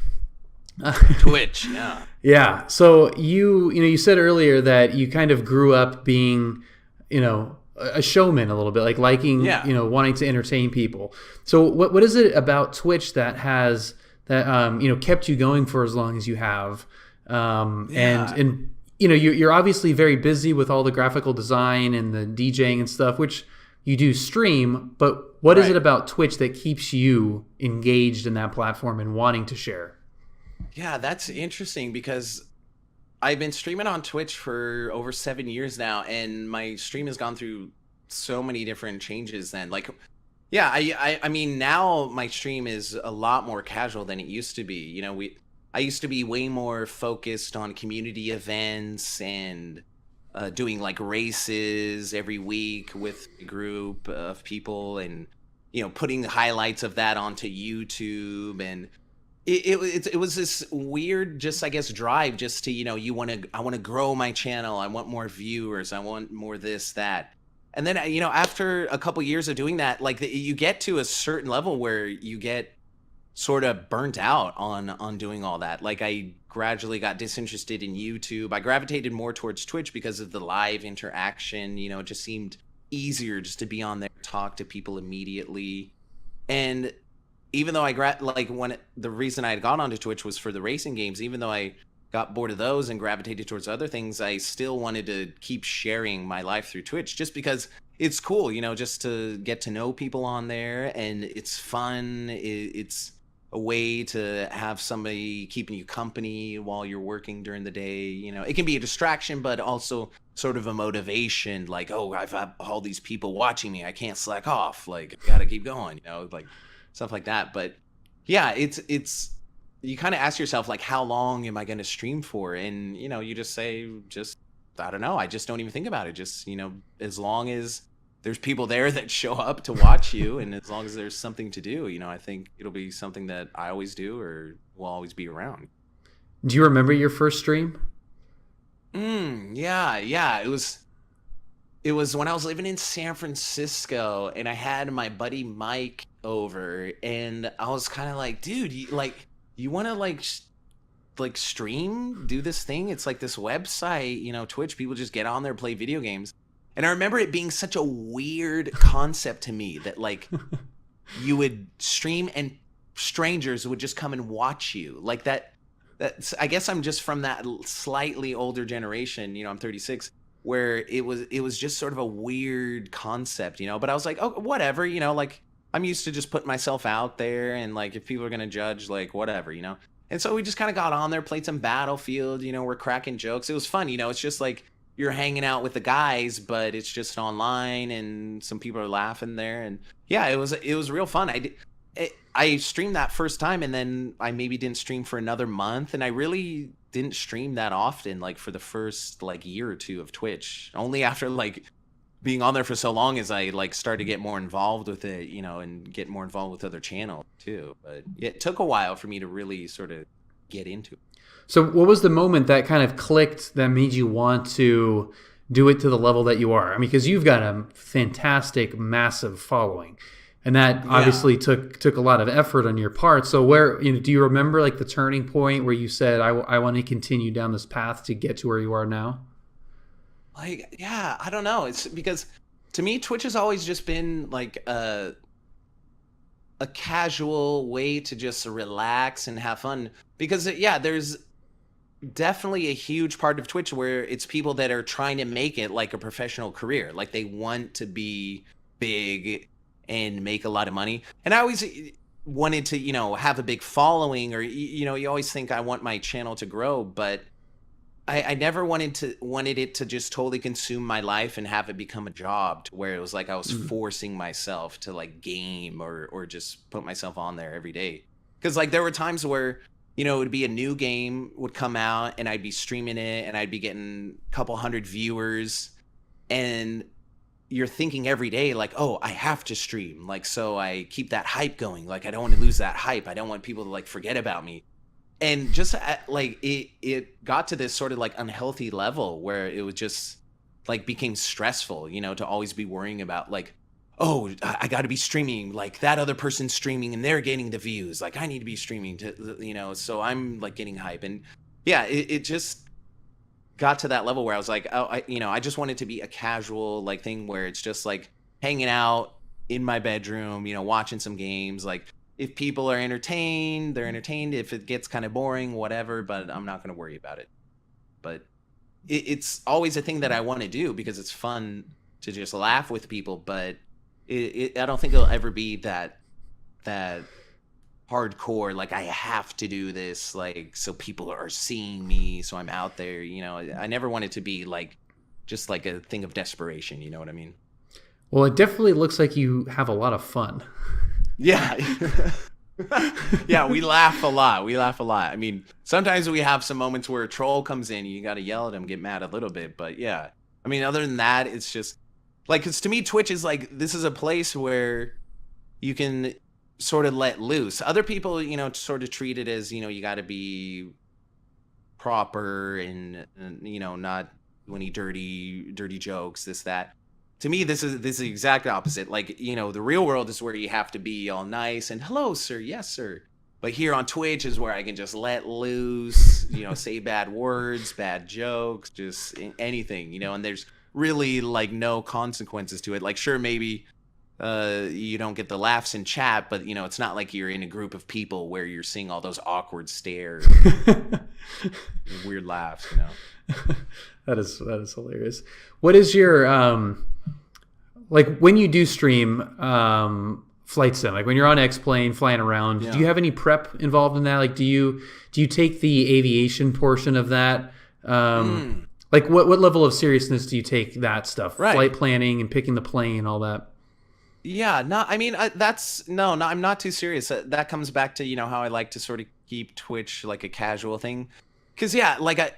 Twitch, yeah. Yeah. So you said earlier that you kind of grew up being, a showman a little bit, like liking, wanting to entertain people. So what is it about Twitch that has kept you going for as long as you have? And you're obviously very busy with all the graphical design and the DJing and stuff, which you do stream, but what is it about Twitch that keeps you engaged in that platform and wanting to share? Yeah, that's interesting because I've been streaming on Twitch for over 7 years now, and my stream has gone through so many different changes then. Like, yeah, I mean, now my stream is a lot more casual than it used to be. I used to be way more focused on community events and doing like races every week with a group of people, and putting the highlights of that onto YouTube. And it was this weird, just I guess, drive just to I want to grow my channel. I want more viewers. I want more this, that. And then after a couple years of doing that, like you get to a certain level where you get sort of burnt out on doing all that. Like I gradually got disinterested in YouTube. I gravitated more towards Twitch because of the live interaction. It just seemed easier just to be on there, talk to people immediately. And even though the reason I had gone onto Twitch was for the racing games, even though I got bored of those and gravitated towards other things, I still wanted to keep sharing my life through Twitch just because it's cool, just to get to know people on there, and it's fun. It's a way to have somebody keeping you company while you're working during the day. It can be a distraction, but also sort of a motivation, like, oh, I've had all these people watching me, I can't slack off, like I gotta keep going, like stuff like that. But yeah, it's you kind of ask yourself, like, how long am I going to stream for? And you just say, I don't know, I just don't even think about it. Just as long as there's people there that show up to watch you, and as long as there's something to do, I think it'll be something that I always do or will always be around. Do you remember your first stream? Yeah. It was when I was living in San Francisco, and I had my buddy Mike over, and I was kind of like, dude, you want to stream, do this thing? It's like this website, Twitch, people just get on there, play video games. And I remember it being such a weird concept to me that like you would stream and strangers would just come and watch you like that. That's, I guess I'm just from that slightly older generation, I'm 36, where it was just sort of a weird concept, but I was like, oh, whatever, like I'm used to just putting myself out there, and like if people are going to judge, like whatever, And so we just kind of got on there, played some Battlefield, we're cracking jokes. It was fun, it's just like you're hanging out with the guys, but it's just online, and some people are laughing there. And yeah, it was real fun. I streamed that first time, and then I maybe didn't stream for another month, and I really didn't stream that often, like for the first like year or two of Twitch. Only after like being on there for so long as I like started to get more involved with it, and get more involved with other channels too. But it took a while for me to really sort of get into it. So what was the moment that kind of clicked that made you want to do it to the level that you are? I mean, because you've got a fantastic, massive following, and that obviously took a lot of effort on your part. So where, do you remember like the turning point where you said, I want to continue down this path to get to where you are now? Like, yeah, I don't know. It's because to me, Twitch has always just been like a casual way to just relax and have fun. Because there's definitely a huge part of Twitch where it's people that are trying to make it like a professional career. Like they want to be big and make a lot of money. And I always wanted to, have a big following, or, you always think I want my channel to grow, but I never wanted it to just totally consume my life and have it become a job, to where it was like I was forcing myself to like game or just put myself on there every day. Because like there were times where, it would be a new game would come out, and I'd be streaming it, and I'd be getting a couple hundred viewers, and you're thinking every day like, oh, I have to stream, like, so I keep that hype going, like I don't want to lose that hype, I don't want people to like forget about me. And just like it got to this sort of like unhealthy level where it was just like became stressful, to always be worrying about like, oh, I got to be streaming like that other person's streaming and they're getting the views, like I need to be streaming to, so I'm like getting hype. And yeah, it just got to that level where I was like, oh, I just want it to be a casual like thing where it's just like hanging out in my bedroom, watching some games. Like if people are entertained, they're entertained. If it gets kind of boring, whatever, but I'm not going to worry about it. But it's always a thing that I want to do because it's fun to just laugh with people. But I don't think it'll ever be that hardcore, like I have to do this, like so people are seeing me, so I'm out there. I never want it to be like just like a thing of desperation. You know what I mean? Well, it definitely looks like you have a lot of fun. Yeah. Yeah, we laugh a lot. I mean, sometimes we have some moments where a troll comes in, you got to yell at him, get mad a little bit. But yeah, I mean, other than that, it's just like, because to me, Twitch is like, this is a place where you can sort of let loose. Other people, sort of treat it as, you got to be proper and not do any dirty jokes, this, that. To me, this is the exact opposite. Like, the real world is where you have to be all nice and hello, sir. Yes, sir. But here on Twitch is where I can just let loose, say bad words, bad jokes, just anything, and there's really like no consequences to it. Like, sure, maybe you don't get the laughs in chat, but it's not like you're in a group of people where you're seeing all those awkward stares, weird laughs, That is hilarious. What is your like when you do stream FlyJSim, like when you're on X-Plane flying around, do you have any prep involved in that? Like do you take the aviation portion of that? Like what level of seriousness do you take that stuff? Right. Flight planning and picking the plane, all that. Yeah, no, I mean, no, I'm not too serious. That comes back to, how I like to sort of keep Twitch like a casual thing. Cause yeah, like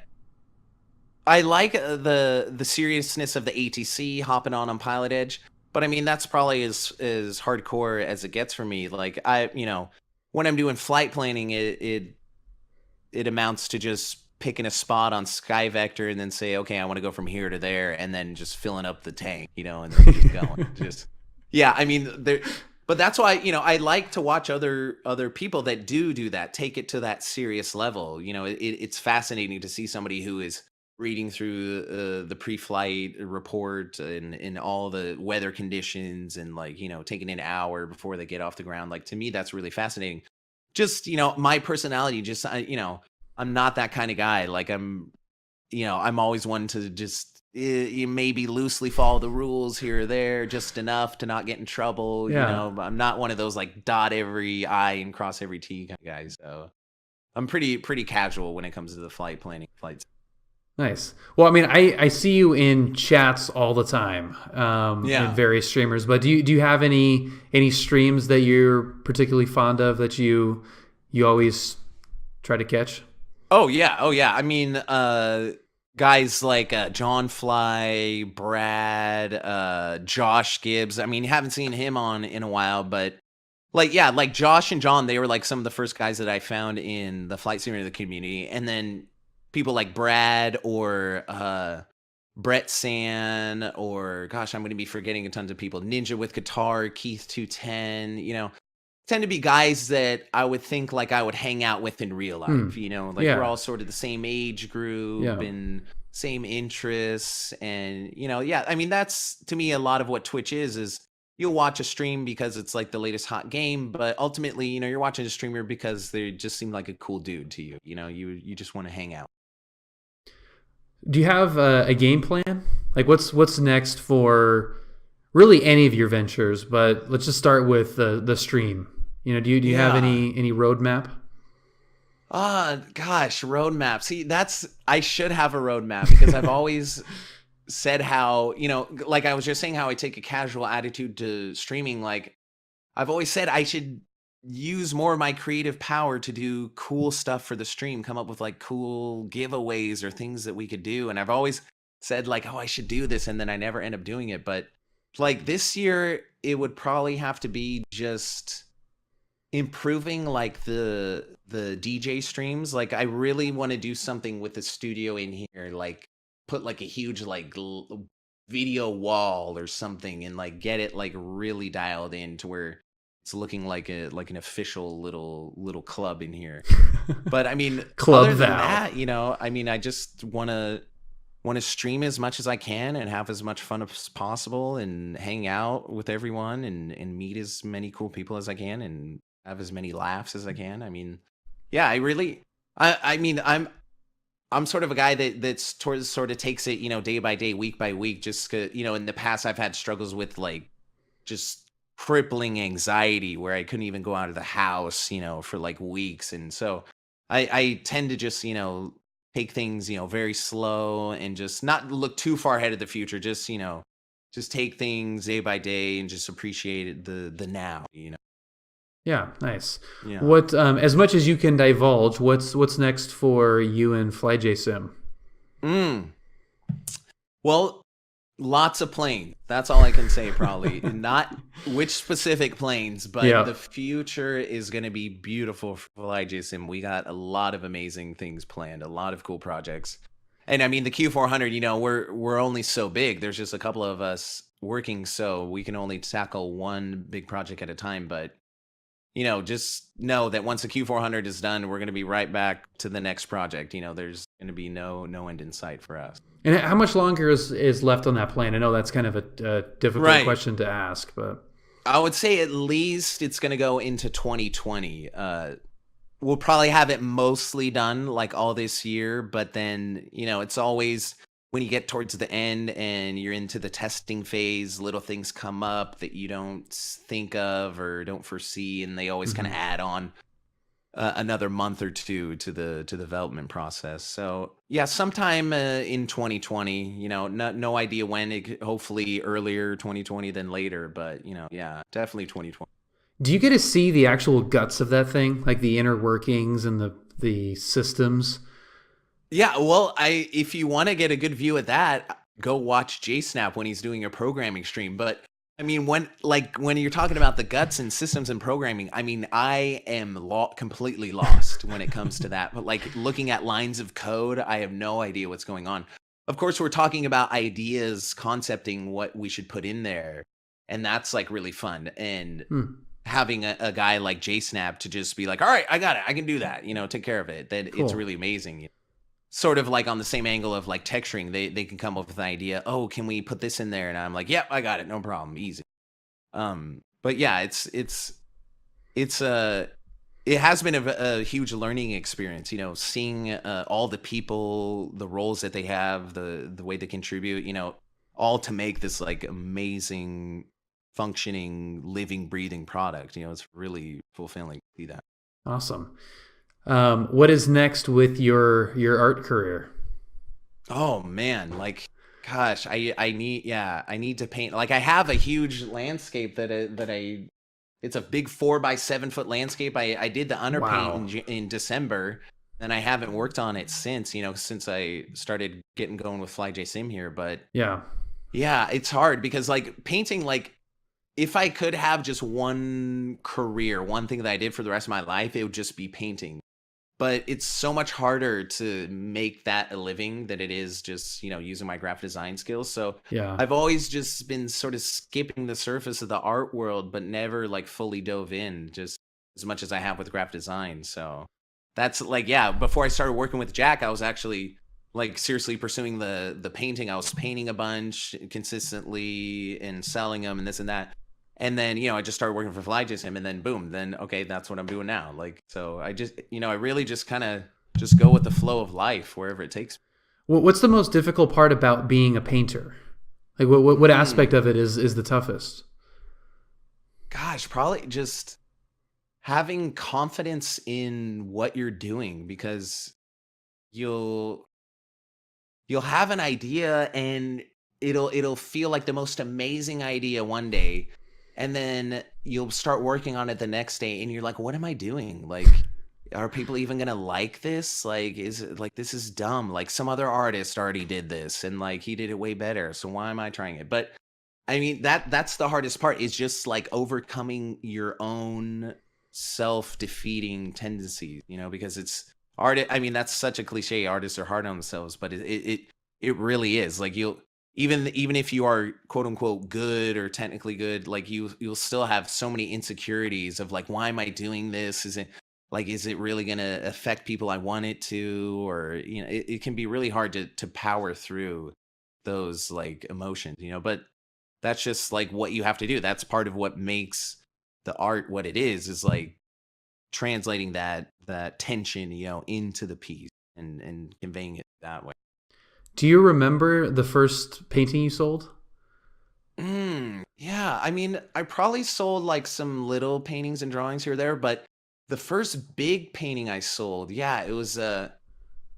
I like the seriousness of the ATC hopping on Pilot Edge, but I mean, that's probably as hardcore as it gets for me. Like when I'm doing flight planning, it amounts to just picking a spot on Sky Vector and then say, okay, I want to go from here to there, and then just filling up the tank, and then just going. Yeah, I mean, but that's why, I like to watch other people that do that, take it to that serious level. It's fascinating to see somebody who is reading through the pre-flight report and all the weather conditions and like, taking an hour before they get off the ground. Like, to me, that's really fascinating. Just, my personality, just, I'm not that kind of guy. Like I'm always one to just maybe loosely follow the rules here or there, just enough to not get in trouble. Yeah. I'm not one of those like dot every I and cross every T kind of guys. So I'm pretty casual when it comes to the flight planning, flights. Nice. Well, I mean, I see you in chats all the time, in various streamers. But do you have any streams that you're particularly fond of that you always try to catch? Oh yeah. I mean, guys like John Fly, Brad, Josh Gibbs. I mean, haven't seen him on in a while, but like Josh and John, they were like some of the first guys that I found in the flight simulator community, and then people like Brad or Brett San, or gosh, I'm going to be forgetting a ton of people. Ninja with Guitar, Keith 210, tend to be guys that I would think like I would hang out with in real life, we're all sort of the same age group and same interests. And, I mean, that's to me a lot of what Twitch is you'll watch a stream because it's like the latest hot game, but ultimately, you're watching a streamer because they just seem like a cool dude to you. You just want to hang out. Do you have a game plan? Like what's next for really any of your ventures? But let's just start with the stream. Do you have any roadmap? Gosh, roadmap. See, I should have a roadmap because I've always said how, like I was just saying how I take a casual attitude to streaming. Like I've always said I should use more of my creative power to do cool stuff for the stream, come up with like cool giveaways or things that we could do. And I've always said like, oh, I should do this. And then I never end up doing it. But like this year, it would probably have to be just improving like the DJ streams. Like I really want to do something with the studio in here, like put like a huge like video wall or something and like get it like really dialed in to where it's looking like an official little club in here. But I mean, Club other than Val. that, you know, I mean, I just want to stream as much as I can and have as much fun as possible and hang out with everyone and meet as many cool people as I can and have as many laughs as I can. I mean, yeah, I mean, I'm sort of a guy that's sort of takes it, you know, day by day, week by week, just 'cause, you know, in the past I've had struggles with like just crippling anxiety where I couldn't even go out of the house, you know, for like weeks. And so I tend to just, you know, take things, you know, very slow and just not look too far ahead of the future. Just, you know, just take things day by day and just appreciate the now, you know. Yeah, nice. Yeah. What, as much as you can divulge, what's next for you and FlyJSim? Well, lots of planes. That's all I can say, probably. Not which specific planes, but Yeah. the future is going to be beautiful for FlyJSim. We got a lot of amazing things planned, a lot of cool projects. And I mean, the Q400, you know, we're only so big. There's just a couple of us working, so we can only tackle one big project at a time. But, you know, just know that once the Q400 is done, we're going to be right back to the next project. You know, there's going to be no end in sight for us. And how much longer is left on that plan? I know that's kind of a difficult question to ask, but I would say at least it's going to go into 2020. We'll probably have it mostly done like all this year, but then, you know, it's always when you get towards the end and you're into the testing phase, little things come up that you don't think of or don't foresee, and they always kind of add on another month or two to the development process. So yeah, sometime in 2020, you know, no idea when. Hopefully earlier 2020 than later, but you know, yeah, definitely 2020. do you get to see the actual guts of that thing, like the inner workings and the systems? Yeah, well, if you want to get a good view of that, go watch JSnap when he's doing a programming stream. But I mean, when you're talking about the guts and systems and programming, I mean, I am completely lost when it comes to that. But like looking at lines of code, I have no idea what's going on. Of course, we're talking about ideas, concepting what we should put in there, and that's like really fun. And having a guy like JSnap to just be like, all right, I got it, I can do that, you know, take care of it. That It's really amazing. You know? Sort of like on the same angle of like texturing, they can come up with an idea. Oh, can we put this in there? And I'm like, yep, I got it, no problem, easy. But yeah, it has been a huge learning experience, you know, seeing all the people, the roles that they have, the way they contribute, you know, all to make this like amazing, functioning, living, breathing product. You know, it's really fulfilling to see that. Awesome. What is next with your art career? Oh man, like, gosh, I need to paint. Like, I have a huge landscape that it's a big 4x7 foot landscape. I did the underpaint in December, and I haven't worked on it since. You know, since I started getting going with FlyJSim here. But yeah, it's hard because like painting, like, if I could have just one career, one thing that I did for the rest of my life, it would just be painting. But it's so much harder to make that a living than it is just, you know, using my graphic design skills. So yeah, I've always just been sort of skipping the surface of the art world, but never like fully dove in just as much as I have with graphic design. So that's like, yeah, before I started working with Jack, I was actually like seriously pursuing the painting. I was painting a bunch consistently and selling them and this and that. And then, you know, I just started working for FlyJSim, and then boom, then okay, that's what I'm doing now. Like, so I just, you know, I really just kind of just go with the flow of life wherever it takes me. What's the most difficult part about being a painter? Like, what aspect of it is the toughest? Gosh, probably just having confidence in what you're doing, because you'll have an idea and it'll feel like the most amazing idea one day. And then you'll start working on it the next day and you're like, what am I doing? Like, are people even going to like this? Like, is it like, this is dumb. Like some other artist already did this and like he did it way better. So why am I trying it? But I mean, that's the hardest part, is just like overcoming your own self-defeating tendencies, because it's art. I mean, that's such a cliche. Artists are hard on themselves, but it really is. Like, you'll even if you are quote unquote good or technically good, like you'll still have so many insecurities of like, why am I doing this? Is it really gonna affect people I want it to? Or, it can be really hard to power through those like emotions, but that's just like what you have to do. That's part of what makes the art what it is like translating that tension, into the piece and conveying it that way. Do you remember the first painting you sold? Yeah, I mean, I probably sold like some little paintings and drawings here or there, but the first big painting I sold, yeah, it was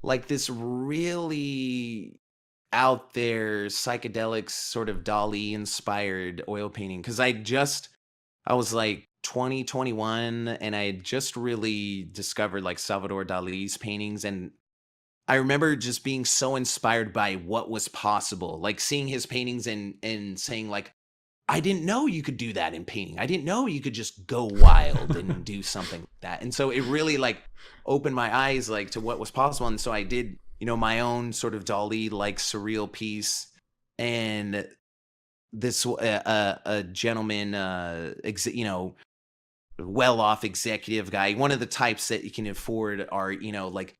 like this really out there psychedelic sort of Dali inspired oil painting, because I was like 20, 21, and I had just really discovered like Salvador Dali's paintings. And I remember just being so inspired by what was possible, like seeing his paintings and saying like, I didn't know you could do that in painting. I didn't know you could just go wild and do something like that. And so it really like opened my eyes like to what was possible. And so I did, my own sort of Dali like surreal piece. And this a gentleman, well-off executive guy, one of the types that you can afford are, like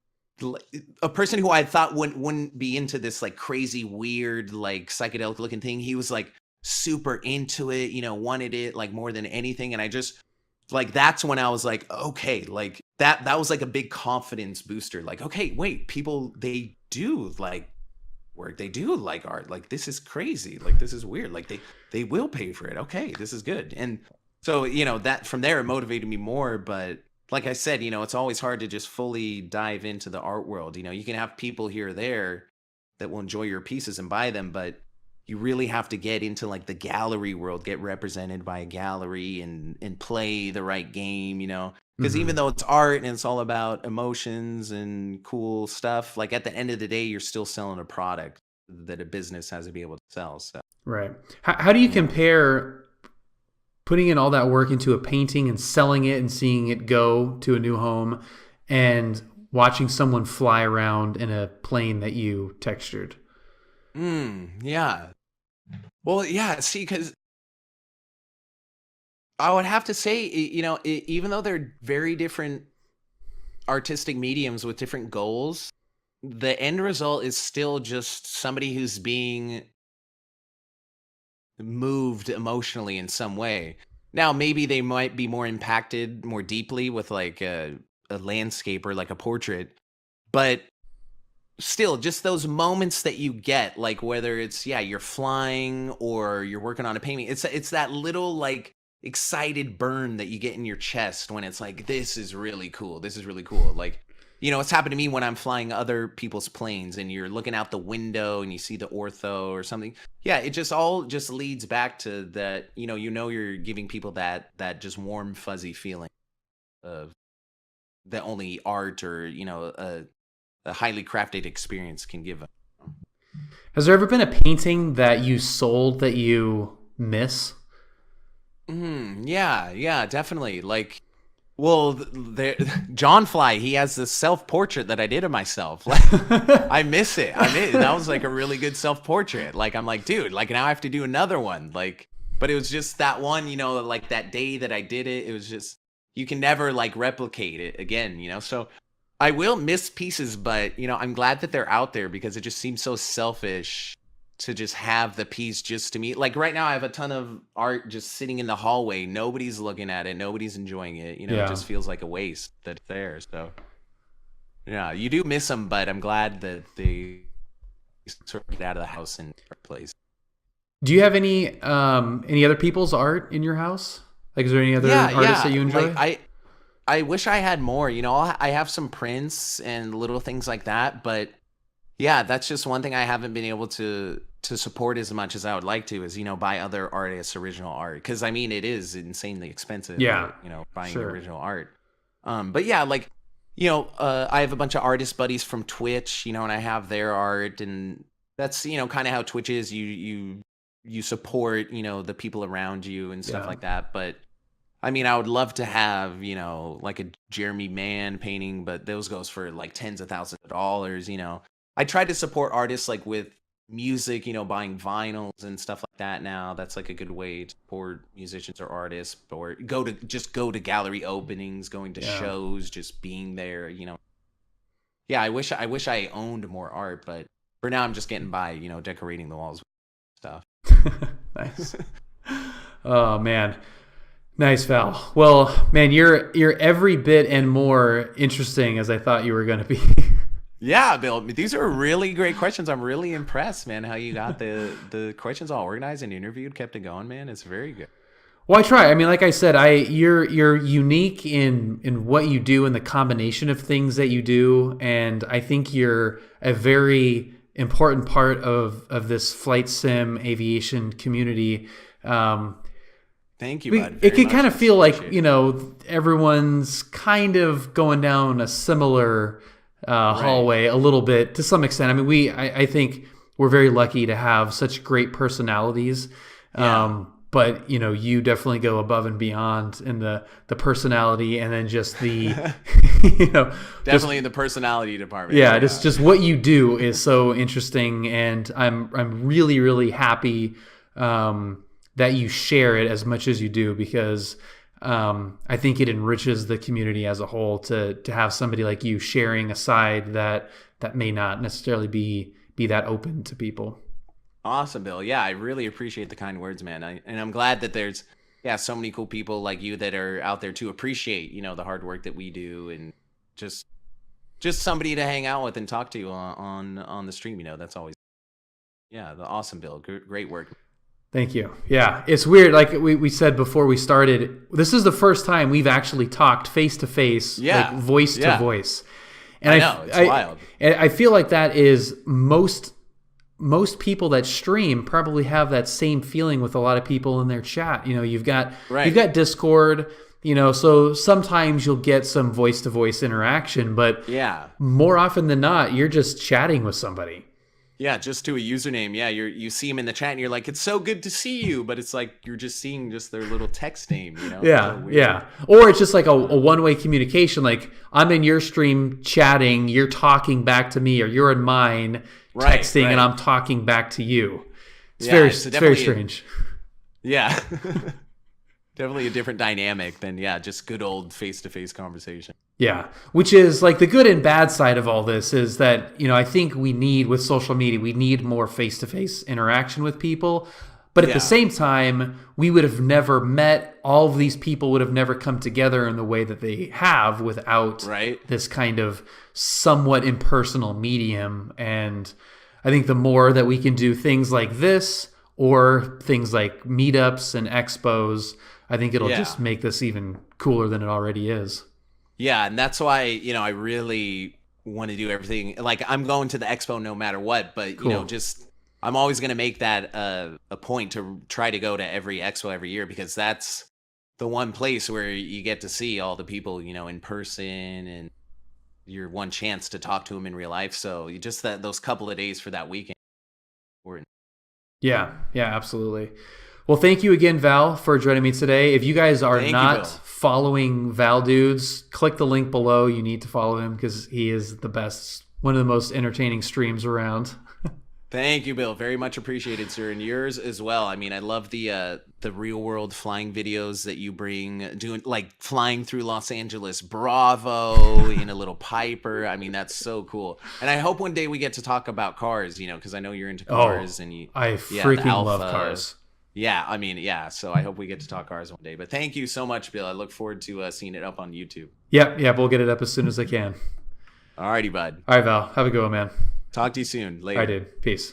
a person who I thought wouldn't be into this like crazy weird like psychedelic looking thing. He was like super into it, wanted it like more than anything. And I just like, that's when I was like, okay, like that was like a big confidence booster. Like, okay, wait, people, they do like work, they do like art, like this is crazy, like this is weird, like they will pay for it. Okay, this is good. And so, that from there it motivated me more. But like I said, it's always hard to just fully dive into the art world. You can have people here or there that will enjoy your pieces and buy them, but you really have to get into like the gallery world, get represented by a gallery and play the right game, because even though it's art and it's all about emotions and cool stuff, like at the end of the day, you're still selling a product that a business has to be able to sell. So Right. How do you compare putting in all that work into a painting and selling it and seeing it go to a new home and watching someone fly around in a plane that you textured? Yeah. Well, yeah, see, because I would have to say, even though they're very different artistic mediums with different goals, the end result is still just somebody who's being moved emotionally in some way. Now, maybe they might be more impacted more deeply with like a landscape or like a portrait, but still just those moments that you get, like whether it's, yeah, you're flying or you're working on a painting, it's that little like excited burn that you get in your chest when it's like, this is really cool, like, it's happened to me when I'm flying other people's planes and you're looking out the window and you see the ortho or something. Yeah, it just all just leads back to that, you're giving people that just warm fuzzy feeling of that only art or a highly crafted experience can give them. Has there ever been a painting that you sold that you miss? Yeah, definitely. Like, well, John Fly, he has this self-portrait that I did of myself. Like, I miss it. That was like a really good self-portrait. Like, I'm like, dude, like now I have to do another one. Like, but it was just that one, like that day that I did it. It was just, you can never like replicate it again, So I will miss pieces, but I'm glad that they're out there because it just seems so selfish to just have the piece just to me. Like right now I have a ton of art just sitting in the hallway. Nobody's looking at it. Nobody's enjoying it. It just feels like a waste that's there. So yeah, you do miss them, but I'm glad that they sort of get out of the house and place. Do you have any other people's art in your house? Like, is there any other artists that you enjoy? Like, I wish I had more, I have some prints and little things like that, but yeah, that's just one thing I haven't been able to support as much as I would like to is, buy other artists' original art. Cause I mean, it is insanely expensive, buying original art. But yeah, like, I have a bunch of artist buddies from Twitch, and I have their art and that's, kind of how Twitch is. You you support, the people around you and stuff Yeah. like that. But I mean, I would love to have, like a Jeremy Mann painting, but those goes for like tens of thousands of dollars. I try to support artists like with music, buying vinyls and stuff like that now. That's like a good way to support musicians or artists, or go to gallery openings, going to shows, just being there, Yeah, I wish I owned more art, but for now I'm just getting by, decorating the walls with stuff. Nice. Oh man. Nice, Val. Well, man, you're every bit and more interesting as I thought you were going to be. Yeah, Bill, these are really great questions. I'm really impressed, man, how you got the questions all organized and interviewed, kept it going, man. It's very good. Well, I try. I mean, like I said, you're unique in what you do and the combination of things that you do, and I think you're a very important part of this flight sim aviation community. Thank you, bud. It can kind of feel like, everyone's kind of going down a similar hallway a little bit to some extent. I mean, I think we're very lucky to have such great personalities. Yeah. But you definitely go above and beyond in the personality, and then just the definitely in the personality department. Yeah, just what you do is so interesting, and I'm really, really happy that you share it as much as you do, because I think it enriches the community as a whole to have somebody like you sharing a side that may not necessarily be that open to people. Awesome, Bill. Yeah, I really appreciate the kind words, man. And I'm glad that there's so many cool people like you that are out there to appreciate, the hard work that we do, and just somebody to hang out with and talk to on the stream. That's always awesome, Bill. Great work. Thank you. Yeah, it's weird. Like we said before we started, this is the first time we've actually talked face to face, like voice to voice. And I know, it's wild. I feel like that is most people that stream probably have that same feeling with a lot of people in their chat. You've got Discord, so sometimes you'll get some voice to voice interaction, but more often than not, you're just chatting with somebody. Yeah, just to a username. Yeah, you see them in the chat and you're like, it's so good to see you, but it's like you're just seeing just their little text name, Yeah. Or it's just like a one-way communication. Like, I'm in your stream chatting, you're talking back to me, or you're in mine texting, and I'm talking back to you. It's very strange. Yeah. Definitely a different dynamic than just good old face-to-face conversation. Yeah, which is like the good and bad side of all this is that, I think with social media, we need more face-to-face interaction with people. But at the same time, we would have never met, all of these people would have never come together in the way that they have without this kind of somewhat impersonal medium. And I think the more that we can do things like this, or things like meetups and expos, I think it'll just make this even cooler than it already is. Yeah, and that's why, I really want to do everything. Like, I'm going to the expo no matter what, but, I'm always going to make that a point to try to go to every expo every year, because that's the one place where you get to see all the people, in person, and your one chance to talk to them in real life. So just those couple of days for that weekend. Yeah, absolutely. Well, thank you again, Val, for joining me today. If you guys are not following Valdudes, click the link below. You need to follow him because he is the best, one of the most entertaining streams around. Thank you, Bill. Very much appreciated, sir. And yours as well. I mean, I love the real world flying videos that you bring, doing like flying through Los Angeles, Bravo, in a little Piper. I mean, that's so cool. And I hope one day we get to talk about cars, because I know you're into cars. I freaking love cars. Yeah, I mean, so I hope we get to talk cars one day. But thank you so much, Bill. I look forward to seeing it up on YouTube. Yep, we'll get it up as soon as I can. Alrighty, bud. All right, Val. Have a good one, man. Talk to you soon. Later. I did. Peace.